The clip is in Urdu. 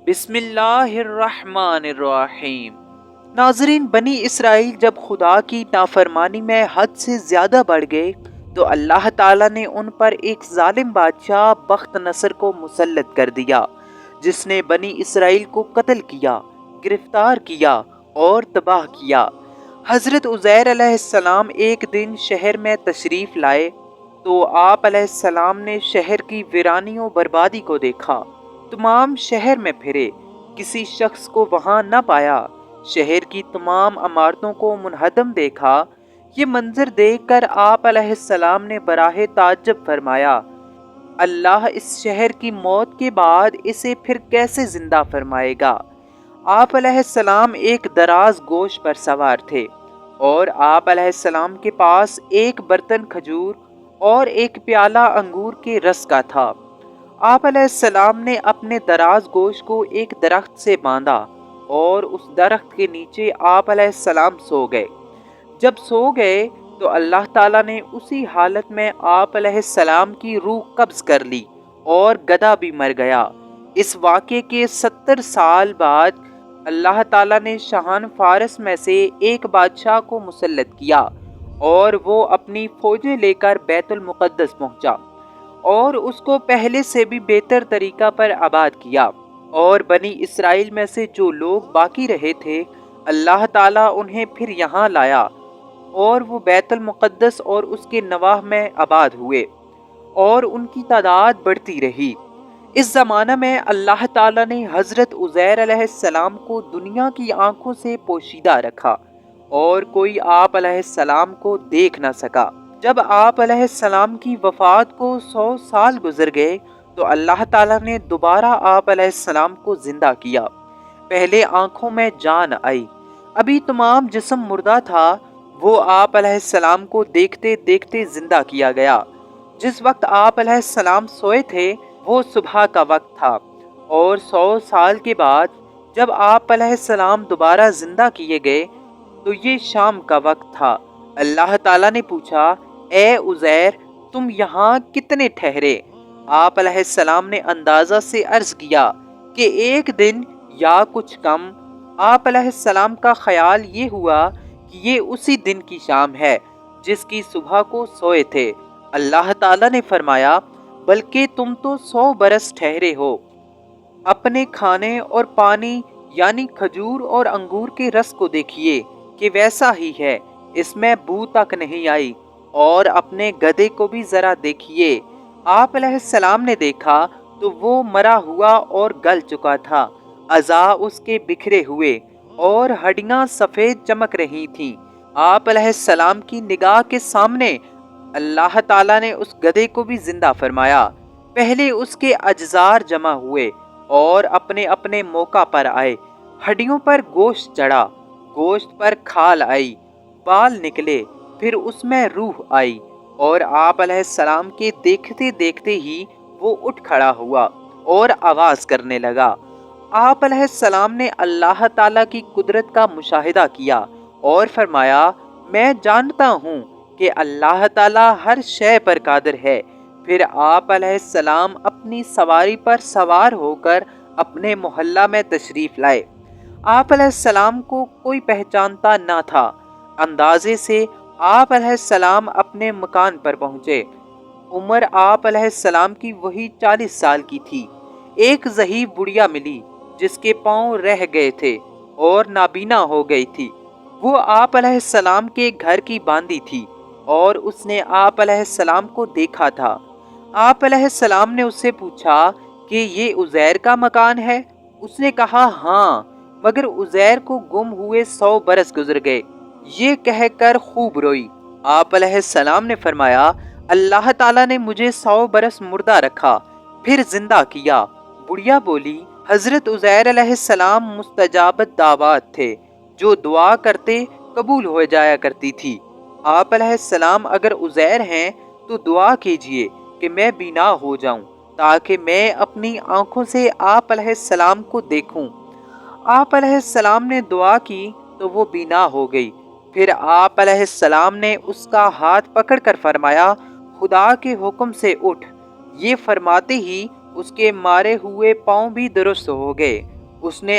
بسم اللہ الرحمن الرحیم۔ ناظرین، بنی اسرائیل جب خدا کی نافرمانی میں حد سے زیادہ بڑھ گئے تو اللہ تعالیٰ نے ان پر ایک ظالم بادشاہ بخت نصر کو مسلط کر دیا، جس نے بنی اسرائیل کو قتل کیا، گرفتار کیا اور تباہ کیا۔ حضرت عزیر علیہ السلام ایک دن شہر میں تشریف لائے تو آپ علیہ السلام نے شہر کی ویرانی و بربادی کو دیکھا۔ تمام شہر میں پھرے، کسی شخص کو وہاں نہ پایا۔ شہر کی تمام عمارتوں کو منہدم دیکھا۔ یہ منظر دیکھ کر آپ علیہ السلام نے براہ تعجب فرمایا، اللہ اس شہر کی موت کے بعد اسے پھر کیسے زندہ فرمائے گا؟ آپ علیہ السلام ایک دراز گوش پر سوار تھے اور آپ علیہ السلام کے پاس ایک برتن کھجور اور ایک پیالہ انگور کے رس کا تھا۔ آپ علیہ السلام نے اپنے دراز گوش کو ایک درخت سے باندھا اور اس درخت کے نیچے آپ علیہ السلام سو گئے۔ جب سو گئے تو اللہ تعالیٰ نے اسی حالت میں آپ علیہ السلام کی روح قبض کر لی اور گدھا بھی مر گیا۔ اس واقعے کے 70 سال بعد اللہ تعالیٰ نے شاہان فارس میں سے ایک بادشاہ کو مسلط کیا اور وہ اپنی فوجیں لے کر بیت المقدس پہنچا اور اس کو پہلے سے بھی بہتر طریقہ پر آباد کیا، اور بنی اسرائیل میں سے جو لوگ باقی رہے تھے اللہ تعالیٰ انہیں پھر یہاں لایا اور وہ بیت المقدس اور اس کے نواح میں آباد ہوئے اور ان کی تعداد بڑھتی رہی۔ اس زمانہ میں اللہ تعالیٰ نے حضرت عزیر علیہ السلام کو دنیا کی آنکھوں سے پوشیدہ رکھا اور کوئی آپ علیہ السلام کو دیکھ نہ سکا۔ جب آپ علیہ السلام کی وفات کو 100 سال گزر گئے تو اللہ تعالیٰ نے دوبارہ آپ علیہ السلام کو زندہ کیا۔ پہلے آنکھوں میں جان آئی، ابھی تمام جسم مردہ تھا، وہ آپ علیہ السلام کو دیکھتے دیکھتے زندہ کیا گیا۔ جس وقت آپ علیہ السلام سوئے تھے وہ صبح کا وقت تھا، اور 100 سال کے بعد جب آپ علیہ السلام دوبارہ زندہ کیے گئے تو یہ شام کا وقت تھا۔ اللہ تعالیٰ نے پوچھا، اے عزیر، تم یہاں کتنے ٹھہرے؟ آپ علیہ السلام نے اندازہ سے عرض کیا کہ ایک دن یا کچھ کم۔ آپ علیہ السلام کا خیال یہ ہوا کہ یہ اسی دن کی شام ہے جس کی صبح کو سوئے تھے۔ اللہ تعالیٰ نے فرمایا، بلکہ تم تو 100 برس ٹھہرے ہو۔ اپنے کھانے اور پانی یعنی کھجور اور انگور کے رس کو دیکھیے کہ ویسا ہی ہے، اس میں بو تک نہیں آئی، اور اپنے گدھے کو بھی ذرا دیکھیے۔ آپ علیہ السلام نے دیکھا تو وہ مرا ہوا اور گل چکا تھا، اعضاء اس کے بکھرے ہوئے اور ہڈیاں سفید چمک رہی تھیں۔ آپ علیہ السلام کی نگاہ کے سامنے اللہ تعالیٰ نے اس گدھے کو بھی زندہ فرمایا۔ پہلے اس کے اجزار جمع ہوئے اور اپنے اپنے موقع پر آئے۔ ہڈیوں پر گوشت چڑھا، گوشت پر کھال آئی، بال نکلے، پھر اس میں روح آئی، اور آپ علیہ السلام کے دیکھتے دیکھتے ہی وہ اٹھ کھڑا ہوا اور آواز کرنے لگا۔ آپ علیہ السلام نے اللہ تعالیٰ کی قدرت کا مشاہدہ کیا اور فرمایا، میں جانتا ہوں کہ اللہ تعالیٰ ہر شے پر قادر ہے۔ پھر آپ علیہ السلام اپنی سواری پر سوار ہو کر اپنے محلہ میں تشریف لائے۔ آپ علیہ السلام کو کوئی پہچانتا نہ تھا۔ اندازے سے آپ علیہ السلام اپنے مکان پر پہنچے۔ عمر آپ علیہ السلام کی وہی 40 سال کی تھی۔ ایک ضعیف بڑھیا ملی جس کے پاؤں رہ گئے تھے اور نابینا ہو گئی تھی۔ وہ آپ علیہ السلام کے گھر کی باندی تھی اور اس نے آپ علیہ السلام کو دیکھا تھا۔ آپ علیہ السلام نے اس سے پوچھا کہ یہ عزیر کا مکان ہے؟ اس نے کہا، ہاں، مگر عزیر کو گم ہوئے 100 برس گزر گئے۔ یہ کہہ کر خوب روئی۔ آپ علیہ السلام نے فرمایا، اللہ تعالیٰ نے مجھے 100 برس مردہ رکھا، پھر زندہ کیا۔ بڑھیا بولی، حضرت عزیر علیہ السلام مستجابت دعوات تھے، جو دعا کرتے قبول ہو جایا کرتی تھی۔ آپ علیہ السلام اگر عزیر ہیں تو دعا کیجئے کہ میں بینا ہو جاؤں تاکہ میں اپنی آنکھوں سے آپ علیہ السلام کو دیکھوں۔ آپ علیہ السلام نے دعا کی تو وہ بینا ہو گئی۔ پھر آپ علیہ السلام نے اس کا ہاتھ پکڑ کر فرمایا، خدا کے حکم سے اٹھ۔ یہ فرماتے ہی اس کے مارے ہوئے پاؤں بھی درست ہو گئے اس نے